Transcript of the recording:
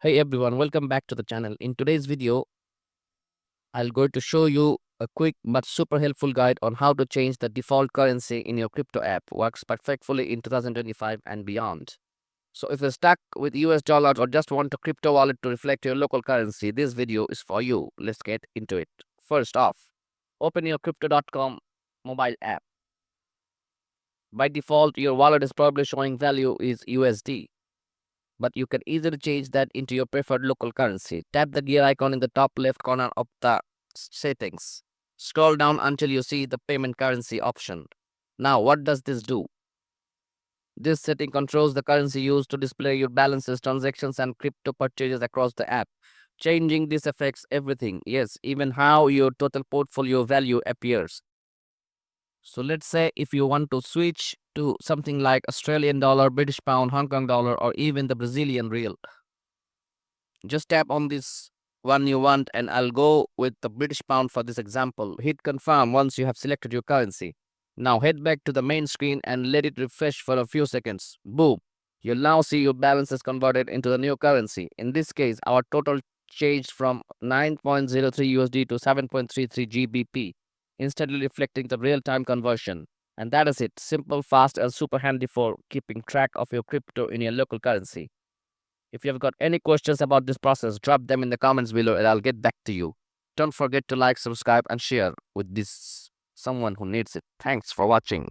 Hey everyone, welcome back to the channel. In today's video, I'll going to show you a quick but super helpful guide on how to change the default currency in your crypto app. Works perfectly in 2025 and beyond. So if you're stuck with US dollars or just want a crypto wallet to reflect your local currency, this video is for you. Let's get into it. First off, open your crypto.com mobile app. By default, your wallet is probably showing value is USD, but you can easily change that into your preferred local currency. Tap the gear icon in the top left corner of the settings. Scroll down until you see the payment currency option. Now, what does this do? This setting controls the currency used to display your balances, transactions, and crypto purchases across the app. Changing this affects everything. Yes, even how your total portfolio value appears. So let's say if you want to switch to something like Australian dollar, British pound, Hong Kong dollar, or even the Brazilian real, just tap on this one you want, and I'll go with the British pound for this example. Hit confirm once you have selected your currency. Now head back to the main screen and let it refresh for a few seconds. Boom! You'll now see your balances converted into the new currency. In this case, our total changed from 9.03 USD to 7.33 GBP, instantly reflecting the real-time conversion. And that is it. Simple, fast, and super handy for keeping track of your crypto in your local currency. If you've got any questions about this process, drop them in the comments below and I'll get back to you. Don't forget to like, subscribe, and share with this someone who needs it. Thanks for watching.